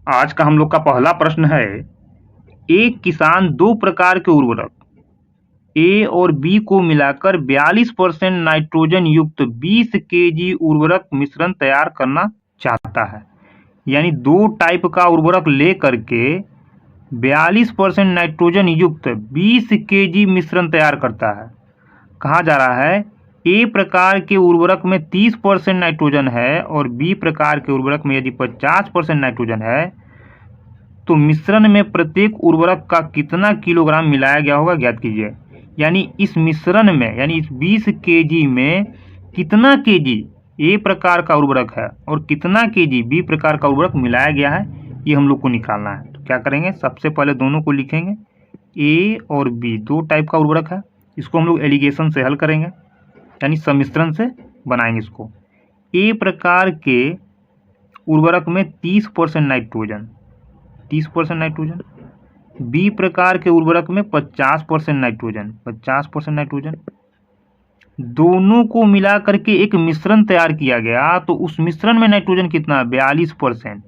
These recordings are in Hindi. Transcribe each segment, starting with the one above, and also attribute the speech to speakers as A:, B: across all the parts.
A: आज का हम लोग का पहला प्रश्न है, एक किसान दो प्रकार के उर्वरक ए और बी को मिलाकर 42% नाइट्रोजन युक्त 20 केजी उर्वरक मिश्रण तैयार करना चाहता है। यानी दो टाइप का उर्वरक ले करके 42% नाइट्रोजन युक्त 20 केजी मिश्रण तैयार करता है। कहा जा रहा है ए प्रकार के उर्वरक में 30% नाइट्रोजन है और बी प्रकार के उर्वरक में यदि 50% नाइट्रोजन है तो मिश्रण में प्रत्येक उर्वरक का कितना किलोग्राम मिलाया गया होगा ज्ञात कीजिए। यानी इस मिश्रण में, यानी इस 20 केजी में कितना केजी ए प्रकार का उर्वरक है और कितना केजी बी प्रकार का उर्वरक मिलाया गया है, ये हम लोग को निकालना है। तो क्या करेंगे, सबसे पहले दोनों को लिखेंगे। ए और बी दो टाइप का उर्वरक है, इसको हम लोग एलिगेशन से हल करेंगे, यानी सम्मिश्रण से बनाएंगे इसको। ए प्रकार के उर्वरक में 30% नाइट्रोजन, 30% नाइट्रोजन, बी प्रकार के उर्वरक में 50% नाइट्रोजन, 50% नाइट्रोजन। दोनों को मिला करके एक मिश्रण तैयार किया गया, तो उस मिश्रण में नाइट्रोजन कितना है, 42%।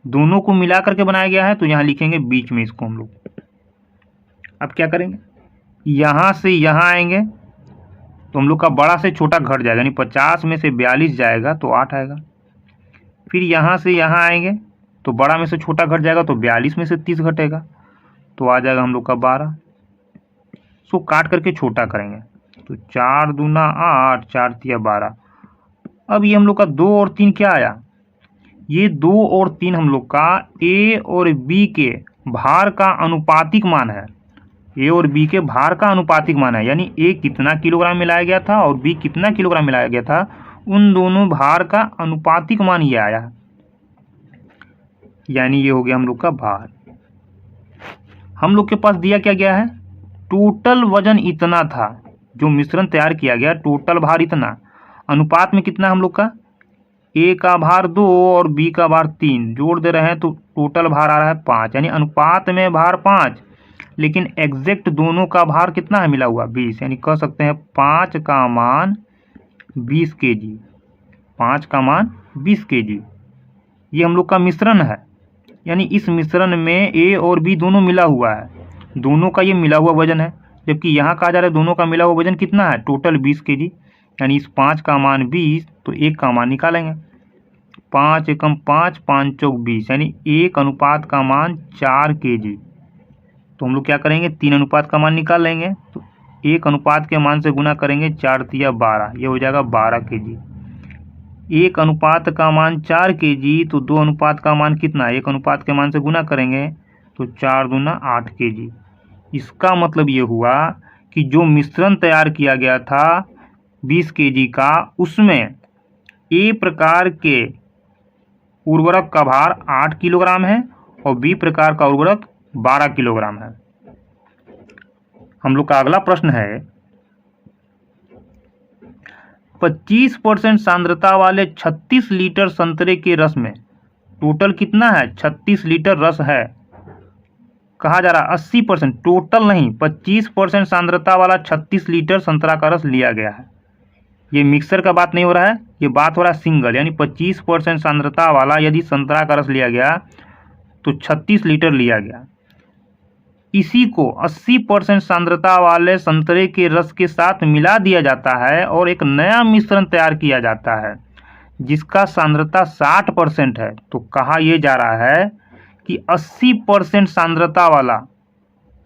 A: दोनों को मिला करके बनाया गया है, तो यहाँ लिखेंगे बीच में इसको हम लोग। अब क्या करेंगे, यहाँ से यहाँ आएंगे तो हम लोग का बड़ा से छोटा घट जाएगा, यानी 50 में से 42 जाएगा तो 8 आएगा। फिर यहाँ से यहाँ आएंगे तो बड़ा में से छोटा घट जाएगा तो 42 में से 30 घटेगा तो आ जाएगा हम लोग का 12। सो काट करके छोटा करेंगे तो 4 दूना 8, 4 तिया 12। अब ये हम लोग का 2 और 3 क्या आया, ये 2 और 3 हम लोग का ए और बी के भार का अनुपातिक मान है। ए और बी के भार का अनुपातिक मान है, यानी ए कितना किलोग्राम मिलाया गया था और बी कितना किलोग्राम मिलाया गया था, उन दोनों भार का अनुपातिक मान ये आया, यानी ये हो गया हम लोग का भार। हम लोग के पास दिया क्या गया है, टोटल वजन इतना था, जो मिश्रण तैयार किया गया टोटल भार इतना, अनुपात में कितना हम लोग का, ए का भार 2 और बी का भार 3, जोड़ दे रहे हैं तो टोटल भार आ रहा है 5, यानी अनुपात में भार 5, लेकिन एग्जैक्ट दोनों का भार कितना है मिला हुआ 20, यानी कह सकते हैं 5 का मान 20 केजी, 5 का मान 20 केजी। ये हम लोग का मिश्रण है, यानी इस मिश्रण में ए और बी दोनों मिला हुआ है, दोनों का ये मिला हुआ वजन है। जबकि यहाँ कहा जा रहा है दोनों का मिला हुआ वजन कितना है, टोटल 20 केजी, यानी इस 5 का मान 20 तो 1 का मान निकालेंगे, 5 एकम 5, 5 चौक 20, यानी 1 अनुपात का मान 4 केजी। तो हम लोग क्या करेंगे, 3 अनुपात का मान निकाल लेंगे, तो 1 अनुपात के मान से गुना करेंगे, 4 तिया 12, ये हो जाएगा 12 केजी। 1 अनुपात का मान 4 केजी, तो 2 अनुपात का मान कितना, 1 अनुपात के मान से गुना करेंगे तो 4 दूना 8 केजी। इसका मतलब ये हुआ कि जो मिश्रण तैयार किया गया था 20 केजी का, उसमें ए प्रकार के उर्वरक का भार 8 किलोग्राम है और बी प्रकार का उर्वरक 12 किलोग्राम है। हम लोग का अगला प्रश्न है, 25% सांद्रता वाले 36 लीटर संतरे के रस में टोटल कितना है, 36 लीटर रस है। कहा जा रहा 80%, टोटल नहीं, 25% सांद्रता वाला 36 लीटर संतरा का रस लिया गया है। ये मिक्सर का बात नहीं हो रहा है, ये बात हो रहा है सिंगल, यानी 25% सांद्रता वाला यदि संतरा का रस लिया गया तो 36 लीटर लिया गया। इसी को 80% सांद्रता वाले संतरे के रस के साथ मिला दिया जाता है और एक नया मिश्रण तैयार किया जाता है जिसका सांद्रता 60% है। तो कहा यह जा रहा है कि 80% सांद्रता वाला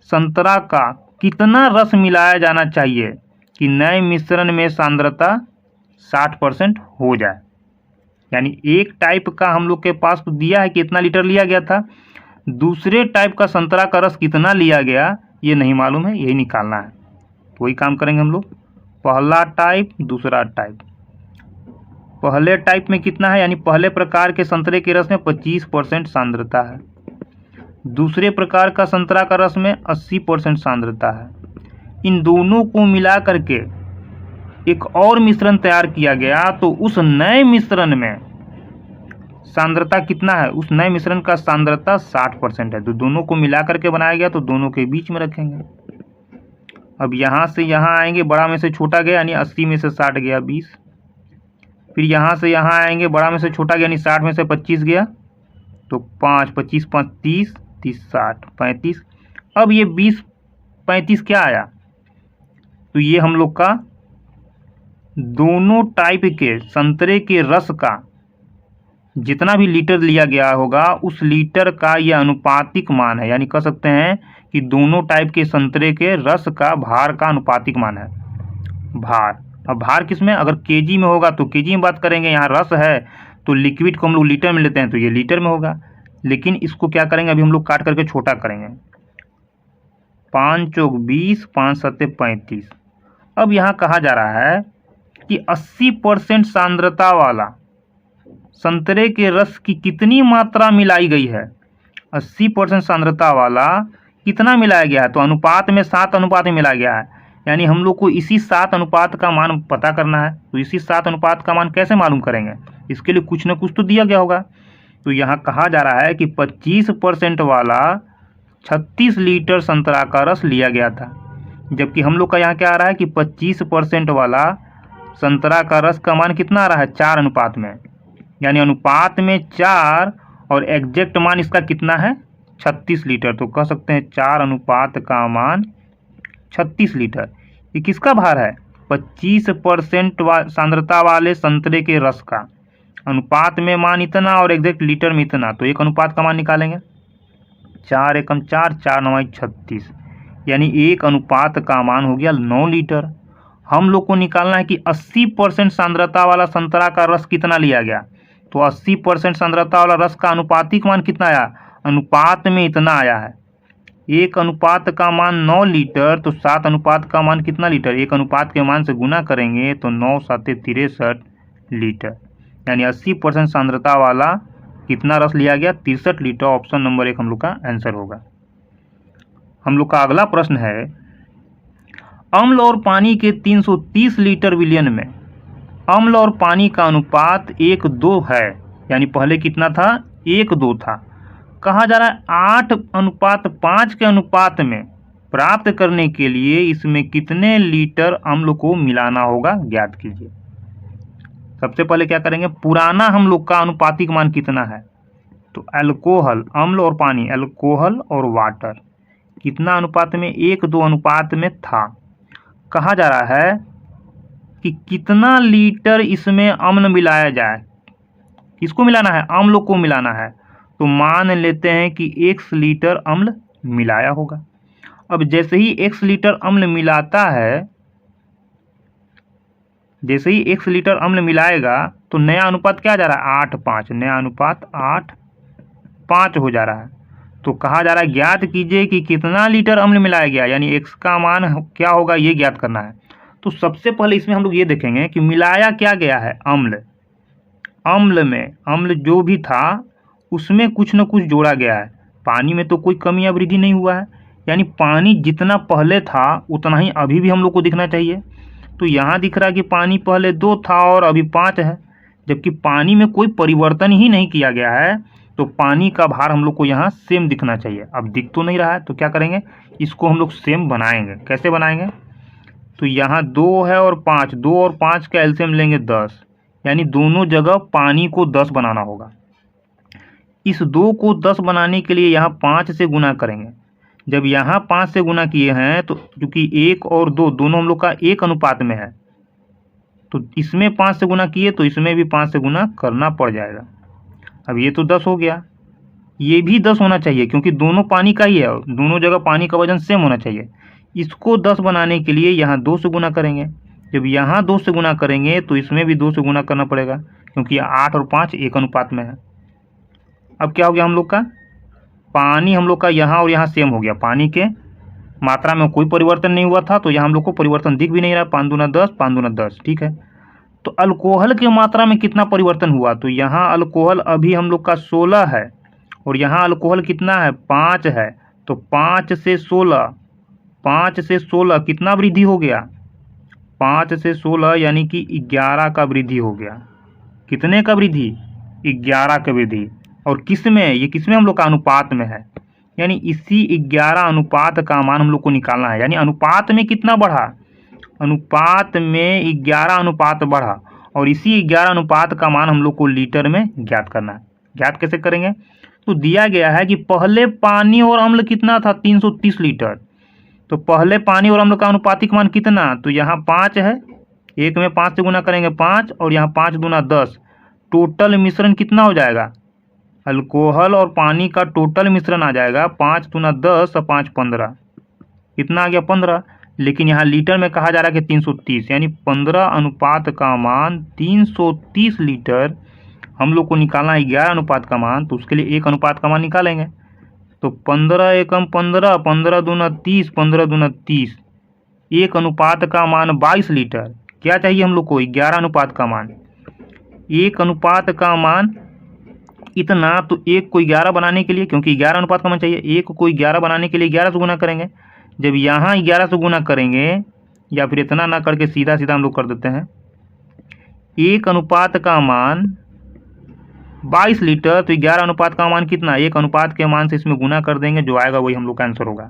A: संतरा का कितना रस मिलाया जाना चाहिए कि नए मिश्रण में सांद्रता 60% हो जाए। यानी एक टाइप का हम लोग के पास तो दिया है कि इतना लीटर लिया गया था, दूसरे टाइप का संतरा का रस कितना लिया गया ये नहीं मालूम है, यही निकालना है। तो वही काम करेंगे हम लोग, पहला टाइप दूसरा टाइप। पहले टाइप में कितना है, यानी पहले प्रकार के संतरे के रस में 25% सांद्रता है, दूसरे प्रकार का संतरा का रस में 80% सांद्रता है। इन दोनों को मिला करके एक और मिश्रण तैयार किया गया, तो उस नए मिश्रण में सांद्रता कितना है, उस नए मिश्रण का सांद्रता 60% है। तो दोनों को मिला करके बनाया गया, तो दोनों के बीच में रखेंगे। अब यहाँ से यहाँ आएंगे, बड़ा में से छोटा गया, यानी 80 में से 60 गया 20। फिर यहाँ से यहाँ आएंगे, बड़ा में से छोटा गया, यानी 60 में से 25 गया तो 5, 25, 5, 30, 30, 60, 35। अब ये 20, 35 क्या आया? तो ये हम लोग का दोनों टाइप के संतरे के रस का जितना भी लीटर लिया गया होगा उस लीटर का यह अनुपातिक मान है, यानी कह सकते हैं कि दोनों टाइप के संतरे के रस का भार का अनुपातिक मान है। भार, अब भार किसमें? अगर केजी में होगा तो केजी में बात करेंगे, यहाँ रस है तो लिक्विड को हम लोग लीटर में लेते हैं तो ये लीटर में होगा। लेकिन इसको क्या करेंगे, अभी हम लोग काट करके छोटा करेंगे। 5 चौक 20, 5 सत्ते 35। अब यहाँ कहा जा रहा है कि 80% सांद्रता वाला संतरे के रस की कितनी मात्रा मिलाई गई है? 80% सांद्रता वाला कितना मिलाया गया है? तो अनुपात में 7 अनुपात में मिलाया गया है, यानी हम लोग को इसी 7 अनुपात का मान पता करना है। तो इसी 7 अनुपात का मान कैसे मालूम करेंगे? इसके लिए कुछ न कुछ तो दिया गया होगा। तो यहाँ कहा जा रहा है कि 25% वाला 36 लीटर संतरा का रस लिया गया था, जबकि हम लोग का यहाँ क्या आ रहा है कि 25% वाला संतरा का रस का मान कितना आ रहा है? 4 अनुपात में, यानी अनुपात में 4 और एग्जैक्ट मान इसका कितना है? 36 लीटर। तो कह सकते हैं 4 अनुपात का मान 36 लीटर। ये किसका भार है? 25% सांद्रता वाले संतरे के रस का, अनुपात में मान इतना और एग्जैक्ट लीटर में इतना। तो एक अनुपात का मान निकालेंगे, 4 एकम 4, 4 9 36, यानी एक अनुपात का मान हो गया 9 लीटर। हम लोग को निकालना है कि 80% सांद्रता वाला संतरा का रस कितना लिया गया। तो 80% सांद्रता वाला रस का अनुपातिक मान कितना आया? अनुपात में इतना आया है। एक अनुपात का मान 9 लीटर, तो 7 अनुपात का मान कितना लीटर? एक अनुपात के मान से गुना करेंगे तो 9 7 63 लीटर, यानी 80% सांद्रता वाला कितना रस लिया गया? 63 लीटर। ऑप्शन नंबर 1 हम लोग का आंसर होगा। हम लोग का अगला प्रश्न है, अम्ल और पानी के 330 लीटर विलयन में अम्ल और पानी का अनुपात 1:2 है, यानी पहले कितना था? 1:2 था। कहा जा रहा है 8:5 के अनुपात में प्राप्त करने के लिए इसमें कितने लीटर अम्ल को मिलाना होगा, ज्ञात कीजिए। सबसे पहले क्या करेंगे, पुराना हम लोग का अनुपातिक मान कितना है? तो अल्कोहल, अम्ल और पानी, अल्कोहल और वाटर कितना अनुपात में? 1:2 अनुपात में था। कहा जा रहा है कि कितना लीटर इसमें अम्ल मिलाया जाए। किसको मिलाना है? अम्ल को मिलाना है। तो मान लेते हैं कि x लीटर अम्ल मिलाया होगा। अब जैसे ही x लीटर अम्ल मिलाता है, जैसे ही x लीटर अम्ल मिलाएगा तो नया अनुपात क्या जा रहा है? 8:5, नया अनुपात 8:5 हो जा रहा है। तो कहा जा रहा है ज्ञात कीजिए कि कितना लीटर अम्ल मिलाया गया, यानी x का मान क्या होगा ये ज्ञात करना है। तो सबसे पहले इसमें हम लोग ये देखेंगे कि मिलाया क्या गया है? अम्ल। अम्ल में, अम्ल जो भी था उसमें कुछ न कुछ जोड़ा गया है। पानी में तो कोई कमी या वृद्धि नहीं हुआ है, यानी पानी जितना पहले था उतना ही अभी भी हम लोग को दिखना चाहिए। तो यहाँ दिख रहा है कि पानी पहले 2 था और अभी 5 है, जबकि पानी में कोई परिवर्तन ही नहीं किया गया है। तो पानी का भार हम लोग को यहाँ सेम दिखना चाहिए। अब दिख तो नहीं रहा है, तो क्या करेंगे, इसको हम लोग सेम बनाएंगे। कैसे बनाएंगे? तो यहाँ 2 है और 5, 2 और 5 का एलसीएम लेंगे 10, यानी दोनों जगह पानी को 10 बनाना होगा। इस 2 को 10 बनाने के लिए यहाँ 5 से गुना करेंगे। जब यहाँ 5 से गुना किए हैं तो क्योंकि 1 और 2 दोनों हम लोग का 1 अनुपात में है, तो इसमें 5 से गुना किए तो इसमें भी 5 से गुना करना पड़ जाएगा। अब ये तो 10 हो गया, ये भी 10 होना चाहिए क्योंकि दोनों पानी का ही है और दोनों जगह पानी का वजन सेम होना चाहिए। इसको 10 बनाने के लिए यहाँ 2 से गुना करेंगे। जब यहाँ 2 से गुना करेंगे तो इसमें भी 2 से गुना करना पड़ेगा क्योंकि 8 और 5 1 अनुपात में है। अब क्या हो गया हम लोग का, पानी हम लोग का यहाँ और यहाँ सेम हो गया। पानी के मात्रा में कोई परिवर्तन नहीं हुआ था, तो यहाँ हम लोग को परिवर्तन दिख भी नहीं रहा। 5 दूना 10, 5 दूना 10, ठीक है। तो अल्कोहल की मात्रा में कितना परिवर्तन हुआ? तो यहाँ अल्कोहल अभी हम लोग का 16 है और यहाँ अल्कोहल कितना है? 5 है। तो 5 से 16, 5 से 16 कितना वृद्धि हो गया? 5 से 16 यानी कि 11 का वृद्धि हो गया। कितने का वृद्धि? 11 का वृद्धि। और किस में? ये किस में हम लोग का अनुपात में है, यानी इसी 11 अनुपात का मान हम लोग को निकालना है। यानी अनुपात में कितना बढ़ा? अनुपात में 11 अनुपात बढ़ा और इसी 11 अनुपात का मान हम लोग को लीटर में ज्ञात करना है। ज्ञात कैसे करेंगे? तो दिया गया है कि पहले पानी और अम्ल कितना था 330 लीटर, तो पहले पानी और अम्ल का अनुपातिक मान कितना? तो यहाँ 5 है, एक में 5 से गुना करेंगे 5 और यहाँ 5 दूना 10, टोटल मिश्रण कितना हो जाएगा? अल्कोहल और पानी का टोटल मिश्रण आ जाएगा 5 दूना 10 और 5 15, कितना आ गया 15। लेकिन यहाँ लीटर में कहा जा रहा है कि 330, यानी 15 अनुपात का मान 330 लीटर हम लोग को निकालना है 11 अनुपात का मान, तो उसके लिए 1 अनुपात का मान निकालेंगे। तो 15 एकम 15, 15 दूना 30, 15 दूना 30, 1 अनुपात का मान 22 लीटर। क्या चाहिए हम लोग को? 11 अनुपात का मान। 1 अनुपात का मान इतना, तो 1 को 11 बनाने के लिए, क्योंकि 11 अनुपात का मान चाहिए, 1 को 11 बनाने के लिए 11 से गुना करेंगे। जब यहाँ 11 से गुना करेंगे, या फिर इतना ना करके सीधा सीधा हम लोग कर देते हैं, 1 अनुपात का मान 22 लीटर, तो 11 अनुपात का मान कितना? 1 अनुपात के मान से इसमें गुना कर देंगे, जो आएगा वही हम लोग का आंसर होगा।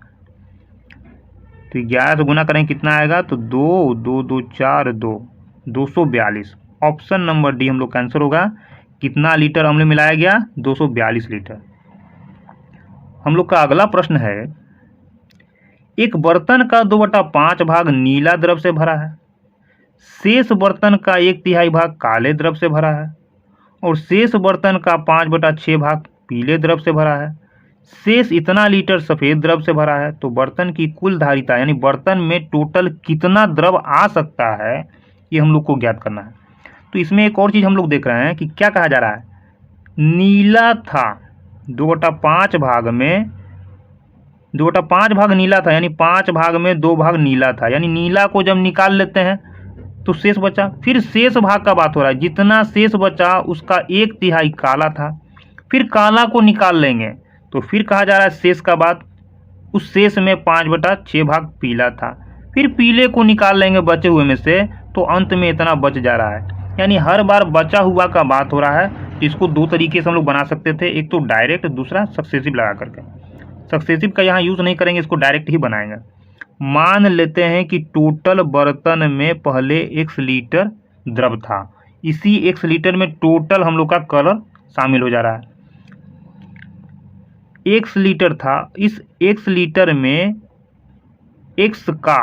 A: तो 11 से गुना करेंगे कितना आएगा? तो 2 2 2 4 2, 242। ऑप्शन नंबर डी हम लोग का आंसर होगा। कितना लीटर अम्ल मिलाया गया? 242 लीटर। हम लोग का अगला प्रश्न है, एक बर्तन का 2/5 भाग नीला द्रव से भरा है, शेष बर्तन का 1/3 भाग काले द्रव से भरा है और शेष बर्तन का 5/6 भाग पीले द्रव से भरा है, शेष इतना लीटर सफ़ेद द्रव से भरा है। तो बर्तन की कुल धारिता, यानी बर्तन में टोटल कितना द्रव आ सकता है, ये हम लोग को ज्ञात करना है। तो इसमें एक और चीज़ हम लोग देख रहे हैं कि क्या कहा जा रहा है, नीला था 2/5 भाग में, 2/5 भाग नीला था, यानी 5 भाग में 2 भाग नीला था, यानी नीला को जब निकाल लेते हैं तो शेष बचा। फिर शेष भाग का बात हो रहा है, जितना शेष बचा उसका 1/3 काला था, फिर काला को निकाल लेंगे तो फिर कहा जा रहा है शेष का बात, उस शेष में 5/6 भाग पीला था, फिर पीले को निकाल लेंगे बचे हुए में से, तो अंत में इतना बच जा रहा है। यानी हर बार बचा हुआ का बात हो रहा है। इसको दो तरीके से हम लोग बना सकते थे, एक तो डायरेक्ट, दूसरा सक्सेसिव लगा करके। सक्सेसिव का यहाँ यूज़ नहीं करेंगे, इसको डायरेक्ट ही बनाएंगे। मान लेते हैं कि टोटल बर्तन में पहले 1 लीटर द्रव था, इसी 1 लीटर में टोटल हम लोग का कलर शामिल हो जा रहा है। 1 लीटर था, इस 1 लीटर में x का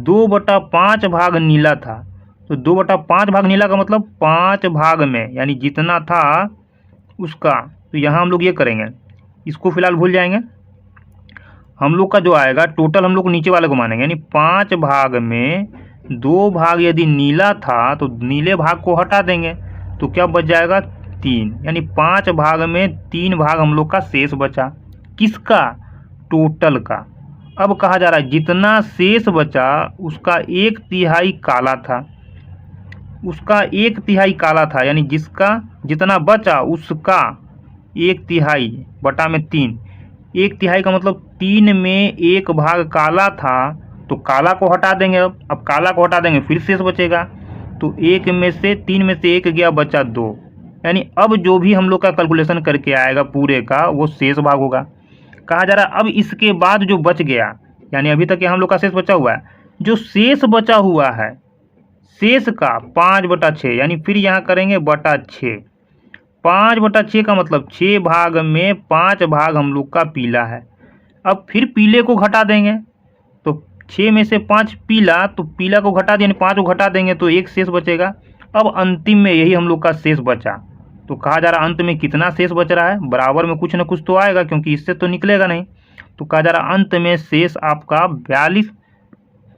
A: 2/5 भाग नीला था, तो 2/5 भाग नीला का मतलब 5 भाग में, यानी जितना था उसका। तो यहाँ हम लोग ये करेंगे, इसको फिलहाल भूल जाएंगे। हम लोग का जो आएगा टोटल हम लोग नीचे वाले को मानेंगे, यानी 5 भाग में 2 भाग यदि नीला था तो नीले भाग को हटा देंगे, तो क्या बच जाएगा 3, यानी 5 भाग में 3 भाग हम लोग का शेष बचा। किसका? टोटल का। अब कहा जा रहा है जितना शेष बचा उसका 1/3 काला था, उसका 1/3 काला था, यानी जिसका जितना बचा उसका 1/3 बटा में 3, 1/3 का मतलब 3 में 1 भाग काला था, तो काला को हटा देंगे। अब काला को हटा देंगे फिर शेष बचेगा, तो 1 में से 3 में से 1 गया, बचा 2, यानी अब जो भी हम लोग का कैलकुलेशन करके आएगा पूरे का वो शेष भाग होगा। कहा जा रहा है अब इसके बाद जो बच गया, यानी अभी तक हम लोग का शेष बचा हुआ है, जो शेष बचा हुआ है शेष का 5/6, यानी फिर यहाँ करेंगे बटा 6, 5/6 का मतलब 6 भाग में 5 भाग हम लोग का पीला है। अब फिर पीले को घटा देंगे, तो 6 में से 5 पीला, तो पीला को घटा देंगे, 5 को घटा देंगे तो 1 शेष बचेगा। अब अंतिम में यही हम लोग का शेष बचा, तो कहा जा रहा अंत में कितना शेष बच रहा है, बराबर में कुछ ना कुछ तो आएगा, क्योंकि इससे तो निकलेगा नहीं। तो कहा जा रहा अंत में शेष आपका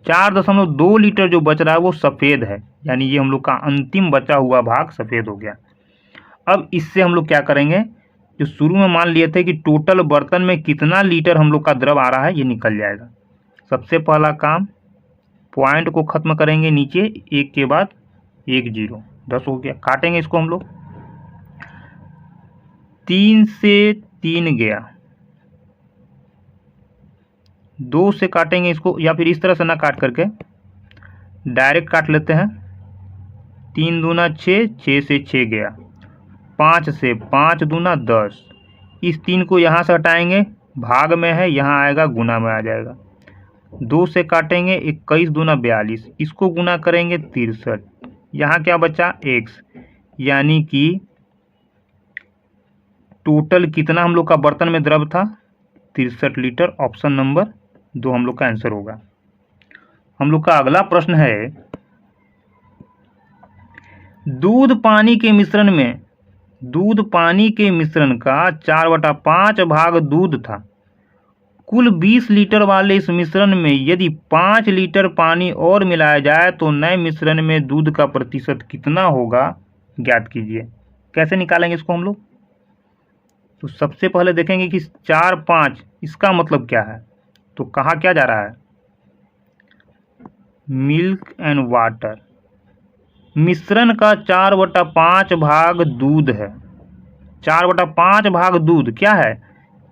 A: 4.2 लीटर जो बच रहा है वो सफ़ेद है, यानी ये हम लोग का अंतिम बचा हुआ भाग सफ़ेद हो गया। अब इससे हम लोग क्या करेंगे, जो शुरू में मान लिए थे कि टोटल बर्तन में कितना लीटर हम लोग का द्रव आ रहा है, ये निकल जाएगा। सबसे पहला काम, पॉइंट को ख़त्म करेंगे नीचे, एक के बाद 1 0, 10 हो गया। काटेंगे इसको हम लोग, 3 से 3 गया, 2 से काटेंगे इसको, या फिर इस तरह से ना काट करके डायरेक्ट काट लेते हैं। 3 दूना 6, 6 से 6 गया, 5 से 5 दूना 10, इस 3 को यहाँ से हटाएंगे, भाग में है, यहाँ आएगा गुना में आ जाएगा। 2 से काटेंगे, 21 दूना 42, इसको गुना करेंगे 63, यहाँ क्या बचा x, यानी कि टोटल कितना हम लोग का बर्तन में द्रव था? 63 लीटर। ऑप्शन नंबर 2 हम लोग का आंसर होगा। हम लोग का अगला प्रश्न है, दूध पानी के मिश्रण का 4/5 भाग दूध था। कुल 20 लीटर वाले इस मिश्रण में यदि 5 लीटर पानी और मिलाया जाए तो नए मिश्रण में दूध का प्रतिशत कितना होगा, ज्ञात कीजिए। कैसे निकालेंगे इसको हम लोग? तो सबसे पहले देखेंगे कि 4-5 इसका मतलब क्या है। तो कहा क्या जा रहा है? Milk and water. मिश्रण का 4/5 भाग दूध है। 4/5 भाग दूध क्या है?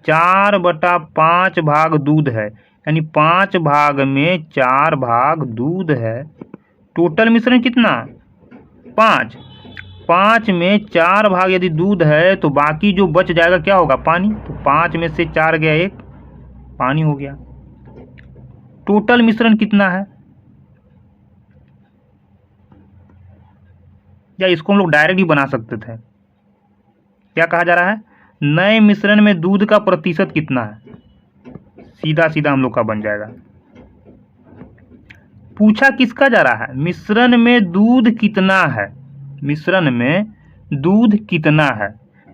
A: 4/5 भाग दूध है, यानी 5 भाग में 4 भाग दूध है। टोटल मिश्रण कितना? 5। 5 में 4 भाग यदि दूध है तो बाकी जो बच जाएगा क्या होगा? पानी। तो 5 में से 4 गया 1, पानी हो गया। टोटल मिश्रण कितना है? या इसको हम लोग डायरेक्ट ही बना सकते थे। क्या कहा जा रहा है? नए मिश्रण में दूध का प्रतिशत कितना है? सीधा सीधा हम लोग का बन जाएगा। पूछा किसका जा रहा है? मिश्रण में दूध कितना है। मिश्रण में दूध कितना है।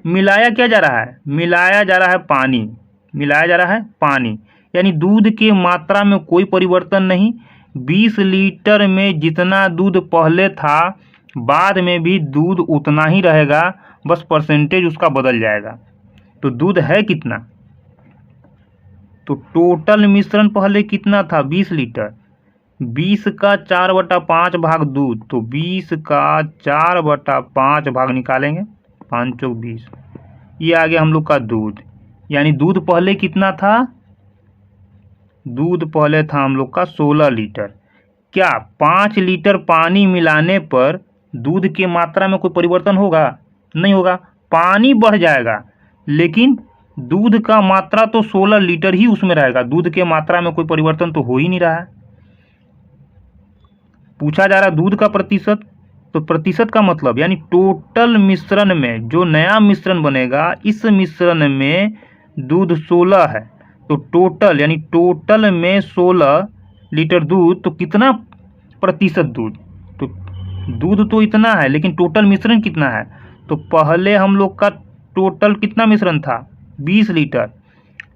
A: मिलाया क्या जा रहा है? मिलाया जा रहा है पानी। मिलाया जा रहा है पानी, यानी दूध की मात्रा में कोई परिवर्तन नहीं। 20 लीटर में जितना दूध पहले था बाद में भी दूध उतना ही रहेगा, बस परसेंटेज उसका बदल जाएगा। तो दूध है कितना? तो टोटल मिश्रण पहले कितना था? 20 लीटर। 20 का 4/5 भाग दूध, तो 20 का 4/5 भाग निकालेंगे, 5 चौक 20। ये आ गया हम लोग का दूध। यानी दूध पहले कितना था? दूध पहले था हम लोग का 16 लीटर। क्या 5 लीटर पानी मिलाने पर दूध की मात्रा में कोई परिवर्तन होगा? नहीं होगा। पानी बढ़ जाएगा लेकिन दूध का मात्रा तो 16 लीटर ही उसमें रहेगा। दूध के मात्रा में कोई परिवर्तन तो हो ही नहीं रहा है। पूछा जा रहा है दूध का प्रतिशत, तो प्रतिशत का मतलब यानी टोटल मिश्रण में जो नया मिश्रण बनेगा, इस मिश्रण में दूध 16 है, तो टोटल यानी टोटल में 16 लीटर दूध, तो कितना प्रतिशत दूध? तो दूध तो इतना है लेकिन टोटल मिश्रण कितना है? तो पहले हम लोग का टोटल कितना मिश्रण था? 20 लीटर।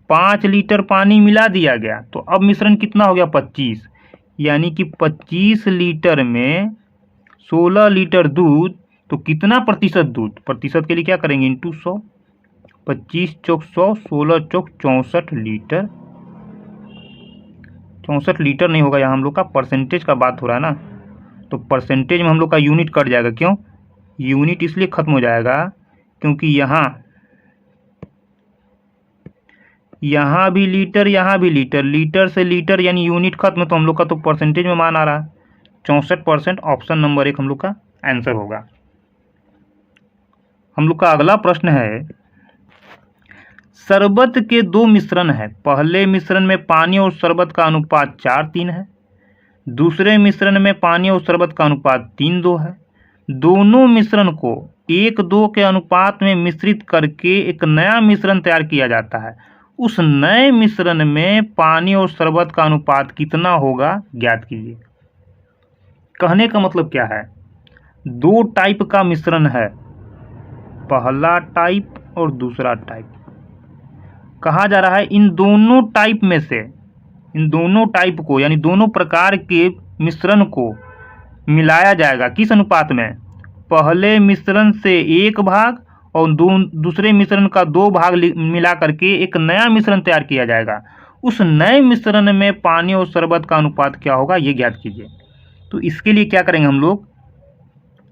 A: 5 लीटर पानी मिला दिया गया तो अब मिश्रण कितना हो गया? 25। यानी कि 25 लीटर में 16 लीटर दूध, तो कितना प्रतिशत दूध? प्रतिशत के लिए क्या करेंगे? इंटू 100। 25 चौक 100, 16 चौक 64 लीटर। 64 लीटर नहीं होगा, यहाँ हम लोग का परसेंटेज का बात हो रहा है ना, तो परसेंटेज में हम लोग का यूनिट कट जाएगा। क्यों? यूनिट इसलिए खत्म हो जाएगा क्योंकि यहाँ भी लीटर, यहाँ भी लीटर, लीटर से लीटर यानी यूनिट खत्म, तो हम लोग का तो परसेंटेज में मान आ रहा है 64%। ऑप्शन नंबर 1 हम लोग का आंसर होगा। हम लोग का अगला प्रश्न है, शरबत के 2 मिश्रण है। पहले मिश्रण में पानी और शरबत का अनुपात 4:3 है। दूसरे मिश्रण में पानी और शरबत का अनुपात 3:2 है। दोनों मिश्रण को 1:2 के अनुपात में मिश्रित करके एक नया मिश्रण तैयार किया जाता है। उस नए मिश्रण में पानी और शरबत का अनुपात कितना होगा, ज्ञात कीजिए। कहने का मतलब क्या है? 2 टाइप का मिश्रण है, पहला टाइप और दूसरा टाइप। कहा जा रहा है इन दोनों टाइप में से, इन दोनों टाइप को यानी दोनों प्रकार के मिश्रण को मिलाया जाएगा। किस अनुपात में? पहले मिश्रण से 1 भाग और दूसरे मिश्रण का 2 भाग मिला करके एक नया मिश्रण तैयार किया जाएगा। उस नए मिश्रण में पानी और शरबत का अनुपात क्या होगा, ये ज्ञात कीजिए। तो इसके लिए क्या करेंगे हम लोग?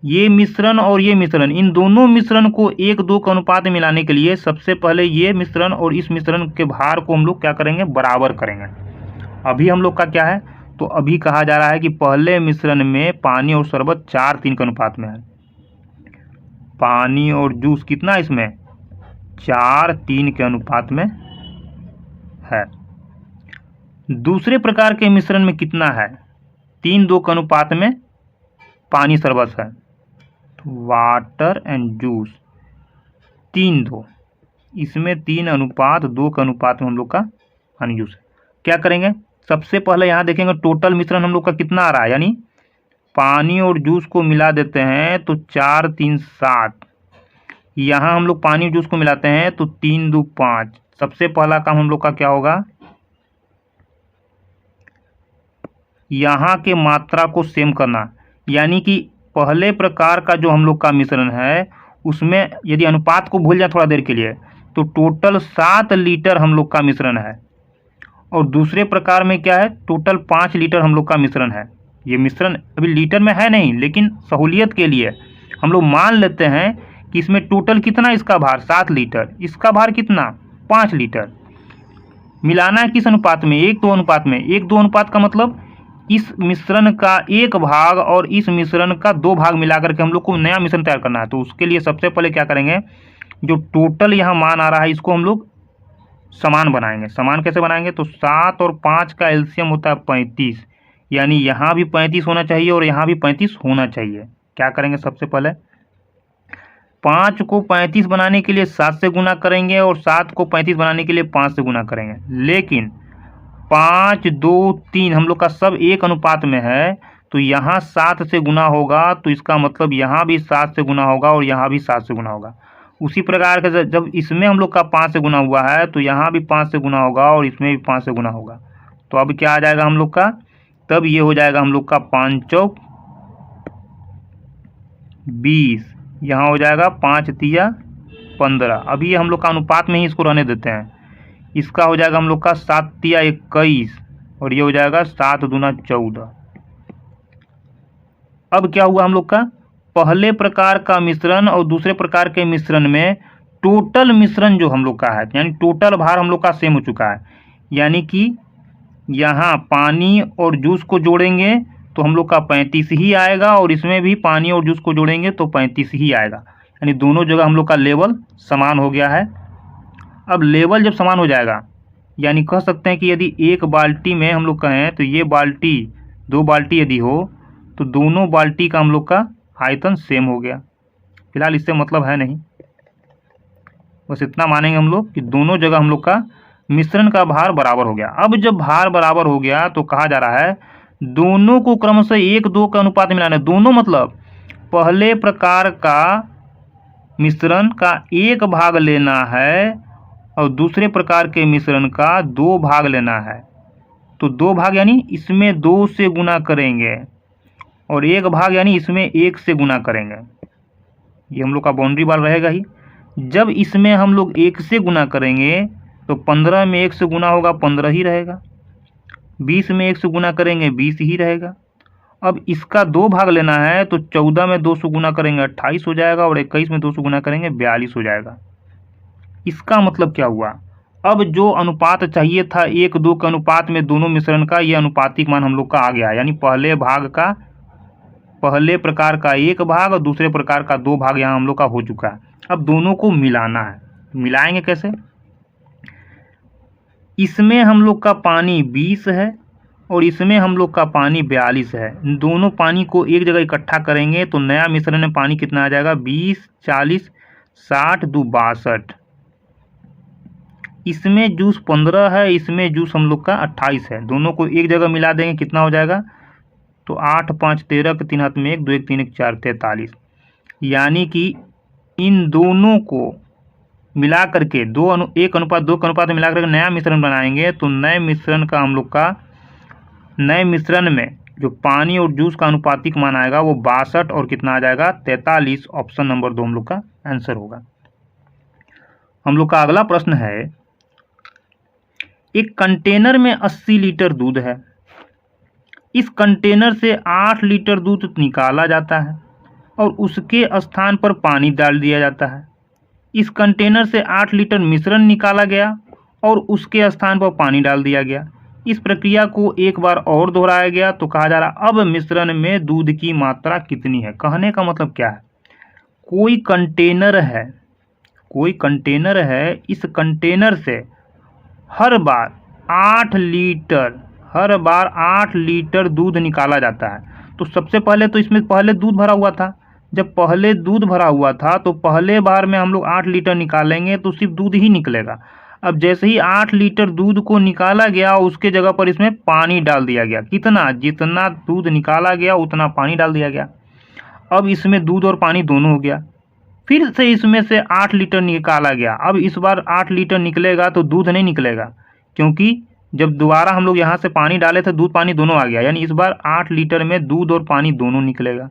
A: ये मिश्रण और ये मिश्रण, इन दोनों मिश्रण को 1:2 के अनुपात में मिलाने के लिए सबसे पहले ये मिश्रण और इस मिश्रण के भार को हम लोग क्या करेंगे? बराबर करेंगे। अभी हम लोग का क्या है? तो अभी कहा जा रहा है कि पहले मिश्रण में पानी और शरबत 4:3 के अनुपात में है। पानी और जूस कितना इसमें? 4:3 के अनुपात में है। दूसरे प्रकार के मिश्रण में कितना है? 3:2 के अनुपात में पानी शरबत है। वाटर एंड जूस 3:2, इसमें 3:2 के अनुपात में हम लोग का पानी जूस है। क्या करेंगे, सबसे पहले यहाँ देखेंगे टोटल मिश्रण हम लोग का कितना आ रहा है, यानी पानी और जूस को मिला देते हैं तो 4 3 7। यहाँ हम लोग पानी जूस को मिलाते हैं तो 3 2 5। सबसे पहला काम हम लोग का क्या होगा, यहाँ के मात्रा को सेम करना, यानी कि पहले प्रकार का जो हम लोग का मिश्रण है उसमें यदि अनुपात को भूल जाए थोड़ा देर के लिए तो टोटल 7 लीटर हम लोग का मिश्रण है, और दूसरे प्रकार में क्या है, टोटल 5 लीटर हम लोग का मिश्रण है। ये मिश्रण अभी लीटर में है नहीं, लेकिन सहूलियत के लिए हम लोग मान लेते हैं कि इसमें टोटल कितना, इसका भार 7 लीटर, इसका भार कितना 5 लीटर। मिलाना है किस अनुपात में, 1:2 अनुपात में। 1:2 अनुपात का मतलब इस मिश्रण का 1 भाग और इस मिश्रण का 2 भाग मिलाकर के हम लोग को नया मिश्रण तैयार करना है। तो उसके लिए सबसे पहले क्या करेंगे, जो टोटल यहाँ मान आ रहा है इसको हम लोग समान बनाएंगे। समान कैसे बनाएंगे, तो 7 और 5 का एलसीएम होता है 35, यानी यहाँ भी 35 होना चाहिए और यहाँ भी 35 होना चाहिए। क्या करेंगे, सबसे पहले 5 को 35 बनाने के लिए 7 से गुना करेंगे और 7 को 35 बनाने के लिए 5 से गुना करेंगे, लेकिन 5 2 3 हम लोग का सब 1 अनुपात में है, तो यहाँ 7 से गुना होगा, तो इसका मतलब यहाँ भी 7 से गुना होगा और यहाँ भी 7 से गुना होगा। उसी प्रकार के जब इसमें हम लोग का 5 से गुना हुआ है तो यहाँ भी 5 से गुना होगा और इसमें भी 5 से गुना होगा। तो अब क्या आ जाएगा हम लोग का, तब ये हो जाएगा हम लोग का 5 चौक 20, यहाँ हो जाएगा 5 तिया 15। अभी ये हम लोग का अनुपात में ही इसको रहने देते हैं। इसका हो जाएगा हम लोग का 7 तिया 21 और ये हो जाएगा 7 दूना 14। अब क्या हुआ हम लोग का, पहले प्रकार का मिश्रण और दूसरे प्रकार के मिश्रण में टोटल मिश्रण जो हम लोग का है, यानी टोटल भार हम लोग का सेम हो चुका है। यानी कि यहाँ पानी और जूस को जोड़ेंगे तो हम लोग का 35 ही आएगा और इसमें भी पानी और जूस को जोड़ेंगे तो 35 ही आएगा, यानी दोनों जगह हम लोग का लेवल समान हो गया है। अब लेवल जब समान हो जाएगा, यानी कह सकते हैं कि यदि एक बाल्टी में हम लोग कहें तो ये बाल्टी 2 बाल्टी यदि हो तो दोनों बाल्टी का हम लोग का आयतन सेम हो गया। फिलहाल इससे मतलब है नहीं, बस इतना मानेंगे हम लोग कि दोनों जगह हम लोग का मिश्रण का भार बराबर हो गया। अब जब भार बराबर हो गया तो कहा जा रहा है दोनों को क्रमशः 1:2 के अनुपात में मिलाना है। दोनों मतलब पहले प्रकार का मिश्रण का 1 भाग लेना है और दूसरे प्रकार के मिश्रण का 2 भाग लेना है। तो 2 भाग यानी इसमें 2 से गुना करेंगे और 1 भाग यानी इसमें 1 से गुना करेंगे। ये हम लोग का बाउंड्री वाल रहेगा ही। जब इसमें हम लोग 1 से गुना करेंगे तो 15 में 1 से गुना होगा 15 ही रहेगा, 20 में 1 से गुना करेंगे 20 ही रहेगा। अब इसका 2 भाग लेना है तो 14 में 2 से गुना करेंगे 28 हो जाएगा और 21 में 2 से गुना करेंगे 42 हो जाएगा। इसका मतलब क्या हुआ, अब जो अनुपात चाहिए था 1:2 के अनुपात में दोनों मिश्रण का, ये अनुपातिक मान हम लोग का आ गया, यानी पहले प्रकार का 1 भाग और दूसरे प्रकार का 2 भाग यहाँ हम लोग का हो चुका है। अब दोनों को मिलाना है। मिलाएंगे कैसे, इसमें हम लोग का पानी 20 है और इसमें हम लोग का पानी 42 है। दोनों पानी को एक जगह इकट्ठा करेंगे तो नया मिश्रण में पानी कितना आ जाएगा, 20 40 60 2 62। इसमें जूस 15 है, इसमें जूस हम लोग का 28 है। दोनों को एक जगह मिला देंगे कितना हो जाएगा, तो 8 5 13 के 3 हाथ में 1 2 1 3 1 4 43। यानी कि इन दोनों को मिला करके 1:2 के अनुपात में मिला करके नया मिश्रण बनाएंगे तो नए मिश्रण का हम लोग का, नए मिश्रण में जो पानी और जूस का अनुपातिक मान आएगा वो 62 और कितना आ जाएगा 43। ऑप्शन नंबर 2 हम लोग का आंसर होगा। हम लोग का अगला प्रश्न है, एक कंटेनर में 80 लीटर दूध है। इस कंटेनर से 8 लीटर दूध निकाला जाता है और उसके स्थान पर पानी डाल दिया जाता है। इस कंटेनर से 8 लीटर मिश्रण निकाला गया और उसके स्थान पर पानी डाल दिया गया। इस प्रक्रिया को एक बार और दोहराया गया तो कहा जा रहा अब मिश्रण में दूध की मात्रा कितनी है। कहने का मतलब क्या है, कोई कंटेनर है, इस कंटेनर से हर बार 8 लीटर दूध निकाला जाता है। तो सबसे पहले तो इसमें पहले दूध भरा हुआ था, जब पहले दूध भरा हुआ था तो पहले बार में हम लोग 8 लीटर निकालेंगे तो सिर्फ दूध ही निकलेगा। अब जैसे ही 8 लीटर दूध को निकाला गया उसके जगह पर इसमें पानी डाल दिया गया। कितना? जितना दूध निकाला गया उतना पानी डाल दिया गया। अब इसमें दूध और पानी दोनों हो गया। फिर से इसमें से 8 लीटर निकाला गया। अब इस बार 8 लीटर निकलेगा तो दूध नहीं निकलेगा, क्योंकि जब दोबारा हम लोग यहाँ से पानी डाले थे दूध पानी दोनों आ गया, यानी इस बार 8 लीटर में दूध और पानी दोनों निकलेगा।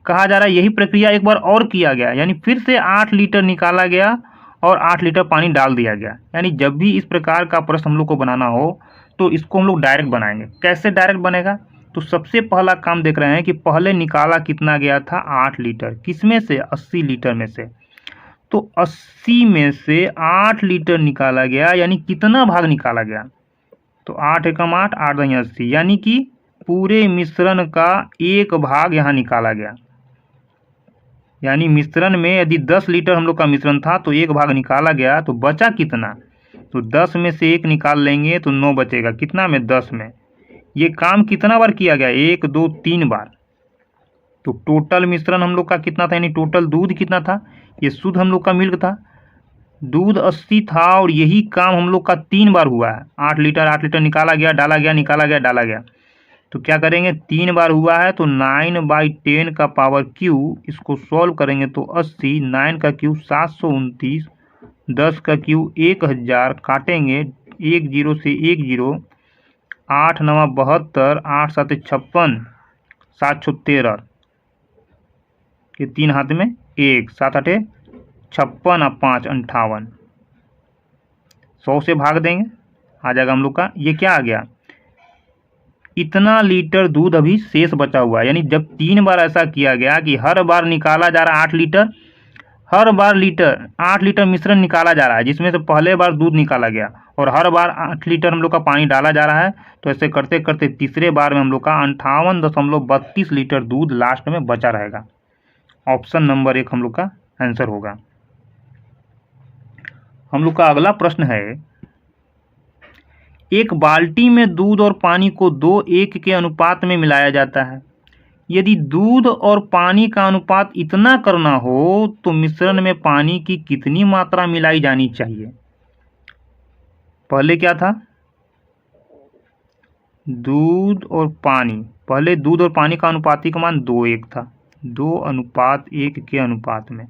A: कहा जा रहा है यही प्रक्रिया एक बार और किया गया, यानी फिर से 8 लीटर निकाला गया और 8 लीटर पानी डाल दिया गया। यानी जब भी इस प्रकार का प्रश्न हम लोग को बनाना हो तो इसको हम लोग डायरेक्ट बनाएंगे। कैसे डायरेक्ट बनेगा? तो सबसे पहला काम देख रहे हैं कि पहले निकाला कितना गया था? 8 लीटर। किसमें से? 80 लीटर में से। तो 80 में से 8 लीटर निकाला गया, यानी कितना भाग निकाला गया? तो 8 एकम 8, 8 दूनी 80, यानी कि पूरे मिश्रण का 1 भाग यहाँ निकाला गया। यानी मिश्रण में यदि 10 लीटर हम लोग का मिश्रण था तो 1 भाग निकाला गया, तो बचा कितना? तो 10 में से 1 निकाल लेंगे तो 9 बचेगा। कितना में? 10 में। ये काम कितना बार किया गया? 1 2 3 बार। तो टोटल मिश्रण हम लोग का कितना था, यानी टोटल दूध कितना था? ये शुद्ध हम लोग का मिल्क था, दूध 80 था और यही काम हम लोग का 3 बार हुआ है। 8 लीटर निकाला गया, डाला गया, निकाला गया, डाला गया। तो क्या करेंगे? 3 बार हुआ है तो 9/10 का पावर क्यू, इसको सॉल्व करेंगे तो 80, 9 का क्यू 729, 10 का क्यू 1000, काटेंगे 1 0 से 1 0, 8 9 72, 8 7 56, 7 6 13, ये 3 हाथ में 1, 7 8 56 और 5 58, 100 से भाग देंगे, आ जाएगा हम लोग का। ये क्या आ गया? इतना लीटर दूध अभी शेष बचा हुआ है। यानी जब 3 बार ऐसा किया गया कि हर बार निकाला जा रहा है 8 लीटर, हर बार 8 लीटर मिश्रण निकाला जा रहा है, जिसमें से पहले बार दूध निकाला गया और हर बार 8 लीटर हम लोग का पानी डाला जा रहा है, तो ऐसे करते करते तीसरे बार में हम लोग का 58.32 लीटर दूध लास्ट में बचा रहेगा। ऑप्शन नंबर 1 हम लोग का आंसर होगा। हम लोग का अगला प्रश्न है, एक बाल्टी में दूध और पानी को 2:1 के अनुपात में मिलाया जाता है। यदि दूध और पानी का अनुपात इतना करना हो तो मिश्रण में पानी की कितनी मात्रा मिलाई जानी चाहिए? पहले क्या था? दूध और पानी। पहले दूध और पानी का अनुपातिक मान 2:1 था। 2:1 के अनुपात में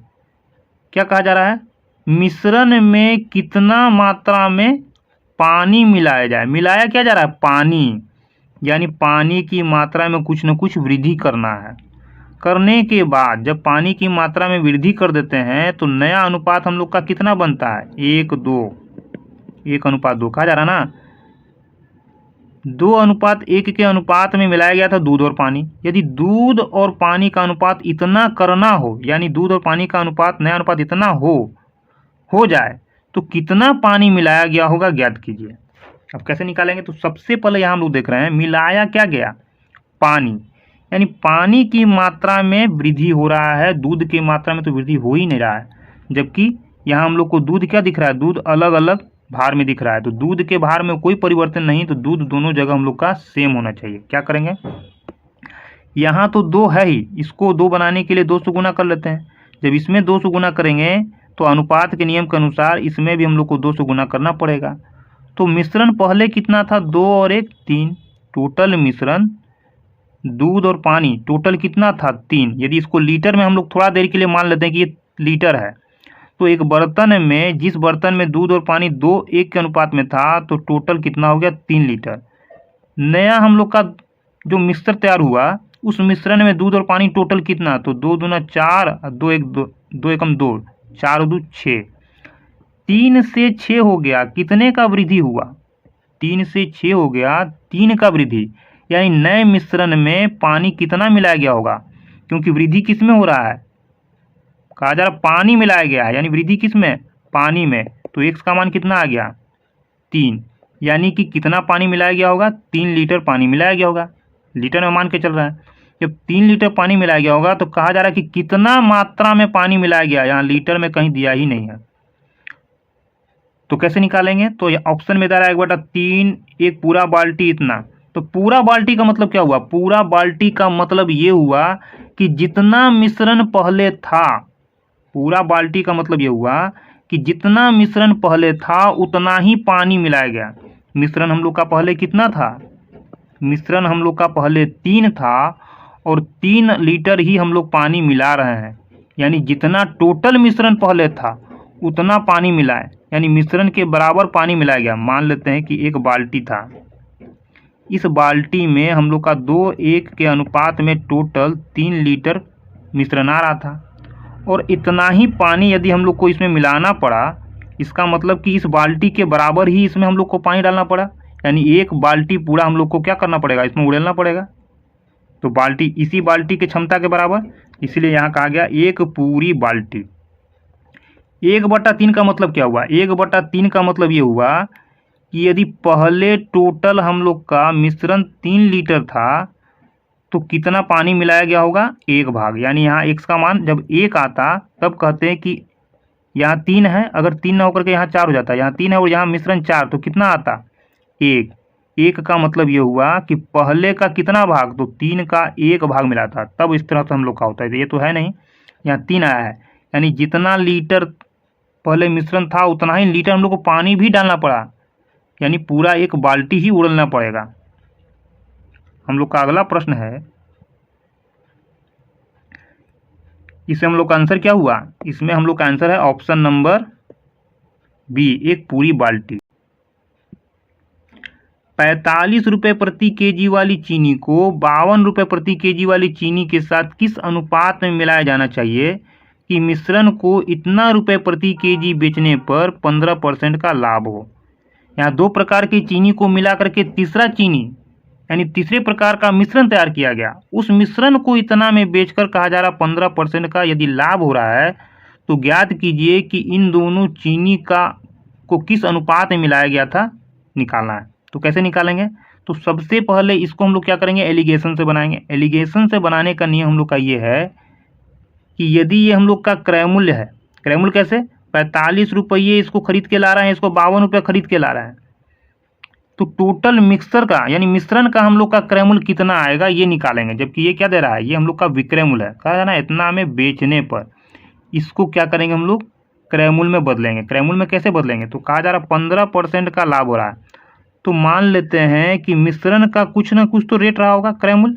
A: क्या कहा जा रहा है? मिश्रण में कितना मात्रा में पानी मिलाया जाए। मिलाया क्या जा रहा है? पानी। यानी पानी की मात्रा में कुछ न कुछ वृद्धि करना है। करने के बाद जब पानी की मात्रा में वृद्धि कर देते हैं तो नया अनुपात हम लोग का कितना बनता है? 1:2, 1:2 कहा जा रहा ना। 2:1 के अनुपात में मिलाया गया था दूध और पानी। यदि दूध और पानी का अनुपात इतना करना हो, यानी दूध और पानी का अनुपात, नया अनुपात इतना हो जाए तो कितना पानी मिलाया गया होगा ज्ञात कीजिए। अब कैसे निकालेंगे? तो सबसे पहले यहाँ हम लोग देख रहे हैं मिलाया क्या गया? पानी। यानी पानी की मात्रा में वृद्धि हो रहा है, दूध की मात्रा में तो वृद्धि हो ही नहीं रहा है। जबकि यहाँ हम लोग को दूध क्या दिख रहा है? दूध अलग अलग भार में दिख रहा है। तो दूध के भार में कोई परिवर्तन नहीं, तो दूध दोनों जगह हम लोग का सेम होना चाहिए। क्या करेंगे? यहाँ तो 2 है ही, इसको 2 बनाने के लिए 2 से गुना कर लेते हैं। जब इसमें 2 से गुना करेंगे तो अनुपात के नियम के अनुसार इसमें भी हम लोग को 2 से गुना करना पड़ेगा। तो मिश्रण पहले कितना था? 2 और 1 3। टोटल मिश्रण दूध और पानी टोटल कितना था? 3। यदि इसको लीटर में हम लोग थोड़ा देर के लिए मान लेते हैं कि ये लीटर है, तो एक बर्तन में, जिस बर्तन में दूध और पानी 2:1 के अनुपात में था, तो टोटल कितना हो गया? 3 लीटर। नया हम लोग का जो मिश्रण तैयार हुआ उस मिश्रण में दूध और पानी टोटल कितना? तो 2 दूना 4, 2 एकम 2, 4 2 6, 3 से 6 हो गया। कितने का वृद्धि हुआ? 3 से 6 हो गया, 3 का वृद्धि। यानी नए मिश्रण में पानी कितना मिलाया गया होगा? क्योंकि वृद्धि किस में हो रहा है? कहा जा रहा पानी मिलाया गया है, यानी वृद्धि किस में? पानी में। तो x का मान कितना आ गया? 3। यानी कि कितना पानी मिलाया गया होगा? 3 लीटर पानी मिलाया गया होगा। लीटर में मान के चल रहा है। जब 3 लीटर पानी मिलाया गया होगा तो कहा जा रहा है कि कितना मात्रा में पानी मिलाया गया। यहाँ लीटर में कहीं दिया ही नहीं है, तो कैसे निकालेंगे? तो ऑप्शन में दे रहा है 1/3, एक पूरा बाल्टी इतना। तो पूरा बाल्टी का मतलब क्या हुआ? पूरा बाल्टी का मतलब ये हुआ कि जितना मिश्रण पहले था, पूरा बाल्टी का मतलब ये हुआ कि जितना मिश्रण पहले था उतना ही पानी मिलाया गया। मिश्रण हम लोग का पहले कितना था? मिश्रण हम लोग का पहले 3 था और 3 लीटर ही हम लोग पानी मिला रहे हैं, यानी जितना टोटल मिश्रण पहले था उतना पानी मिलाए, यानी मिश्रण के बराबर पानी मिलाया गया। मान लेते हैं कि एक बाल्टी था, इस बाल्टी में हम लोग का 2:1 के अनुपात में टोटल 3 लीटर मिश्रण आ रहा था और इतना ही पानी यदि हम लोग को इसमें मिलाना पड़ा, इसका मतलब कि इस बाल्टी के बराबर ही इसमें हम लोग को पानी डालना पड़ा, यानी एक बाल्टी पूरा हम लोग को क्या करना पड़ेगा, इसमें उड़ेलना पड़ेगा। तो बाल्टी इसी बाल्टी की क्षमता के बराबर, इसलिए यहाँ कहा गया एक पूरी बाल्टी। 1/3 का मतलब क्या हुआ? 1/3 का मतलब ये हुआ कि यदि पहले टोटल हम लोग का मिश्रण 3 लीटर था तो कितना पानी मिलाया गया होगा? 1 भाग। यानी यहाँ x का मान जब 1 आता तब कहते हैं कि यहाँ 3 है, अगर 3 ना होकर के यहाँ 4 हो जाता, यहाँ 3 है और यहाँ मिश्रण 4, तो कितना आता? 1। 1 का मतलब ये हुआ कि पहले का कितना भाग? तो 3 का 1 भाग मिला था, तब इस तरह से हम लोग का होता है। ये तो है नहीं, यहाँ 3 आया है, यानी जितना लीटर पहले मिश्रण था उतना ही लीटर हम लोग को पानी भी डालना पड़ा, यानी पूरा एक बाल्टी ही उड़लना पड़ेगा। हम लोग का अगला प्रश्न है, इसमें हम लोग का आंसर क्या हुआ? इसमें हम लोग का आंसर है ऑप्शन नंबर बी, एक पूरी बाल्टी। 45 रुपये प्रति केजी वाली चीनी को 52 रुपये प्रति केजी वाली चीनी के साथ किस अनुपात में मिलाया जाना चाहिए कि मिश्रण को इतना रुपये प्रति केजी बेचने पर 15% का लाभ हो? यहाँ 2 प्रकार की चीनी को मिला करके तीसरा चीनी यानी तीसरे प्रकार का मिश्रण तैयार किया गया। उस मिश्रण को इतना में बेचकर कहा जा रहा 15% का यदि लाभ हो रहा है, तो ज्ञात कीजिए कि इन दोनों चीनी को किस अनुपात में मिलाया गया था, निकालना है। तो कैसे निकालेंगे? तो सबसे पहले इसको हम लोग क्या करेंगे? एलिगेशन से बनाएंगे। एलिगेशन से बनाने का नियम हम लोग का ये है कि यदि ये हम लोग का क्रय मूल्य है, क्रय मूल्य कैसे? 45 रुपये इसको खरीद के ला रहे हैं, इसको 52 रुपये खरीद के ला रहे हैं, तो टोटल मिक्सर का यानी मिश्रण का हम लोग का क्रय मूल्य कितना आएगा ये निकालेंगे। जबकि ये क्या दे रहा है? ये हम लोग का विक्रय मूल्य है, कहा जाना इतना में बेचने पर। इसको क्या करेंगे हम लोग? क्रय मूल्य में बदलेंगे। क्रय मूल्य में कैसे बदलेंगे? तो कहा जा रहा 15% का लाभ हो रहा है, तो मान लेते हैं कि मिश्रण का कुछ ना कुछ तो रेट रहा होगा क्रय मूल्य,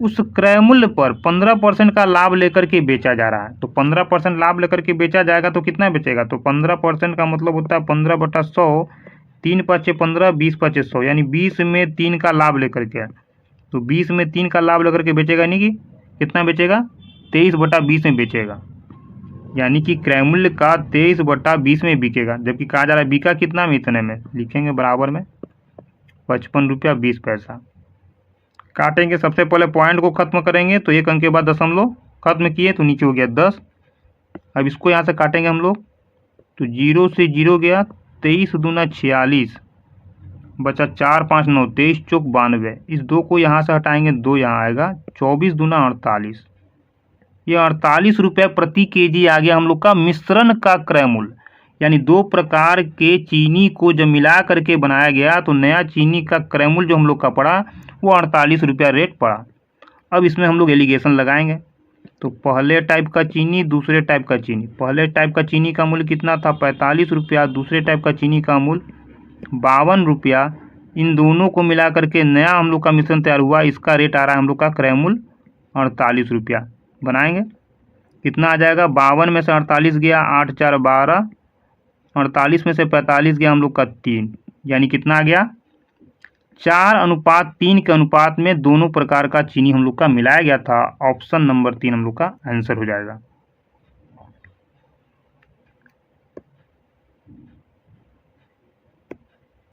A: उस क्रय मूल्य पर 15% का लाभ लेकर के बेचा जा रहा है। तो 15% लाभ लेकर के बेचा जाएगा तो कितना बेचेगा? तो 15% का मतलब होता है 15/100, 3×5 = 15, 20×5 = 100, यानी 20 में 3 का लाभ लेकर के। तो 20 में 3 का लाभ लेकर के बेचेगा, यानी कि कितना बेचेगा? 23/20 में बेचेगा, यानी कि क्रय मूल्य का 23/20 में बिकेगा। जबकि कहा जा रहा है बिका कितना में? इतने में। लिखेंगे बराबर में 55 रुपया 20 पैसा। काटेंगे, सबसे पहले पॉइंट को खत्म करेंगे, तो 1 अंक के बाद दशमलव खत्म किए तो नीचे हो गया 10। अब इसको यहाँ से काटेंगे हम लोग, तो 0 से 0 गया, 23 दूना 46, बचा 4 5 9, 23 चौक 92। इस 2 को यहाँ से हटाएंगे, 2 यहाँ आएगा, 24 दूना 48। ये 48 रुपये प्रति केजी आ गया हम लोग का मिश्रण का क्रय मूल्य। यानी 2 प्रकार के चीनी को जब मिला करके बनाया गया तो नया चीनी का क्रय मूल्य जो हम लोग का पड़ा वो 48 रुपया रेट पड़ा। अब इसमें हम लोग एलिगेशन लगाएंगे। तो पहले टाइप का चीनी, दूसरे टाइप का चीनी। पहले टाइप का चीनी का मूल्य कितना था? 45 रुपया। दूसरे टाइप का चीनी का मूल्य 52 रुपया। इन दोनों को मिला करके नया हम लोग का मिश्रण तैयार हुआ, इसका रेट आ रहा है हम लोग का क्रय मूल्य 48 रुपया। बनाएंगे, कितना आ जाएगा? 52 में से 48 गया, 8 4 12, 48 में से 45 गया हम लोग का 3, यानी कितना आ गया? 4:3 के अनुपात में दोनों प्रकार का चीनी हम लोग का मिलाया गया था। ऑप्शन नंबर 3 हम लोग का आंसर हो जाएगा।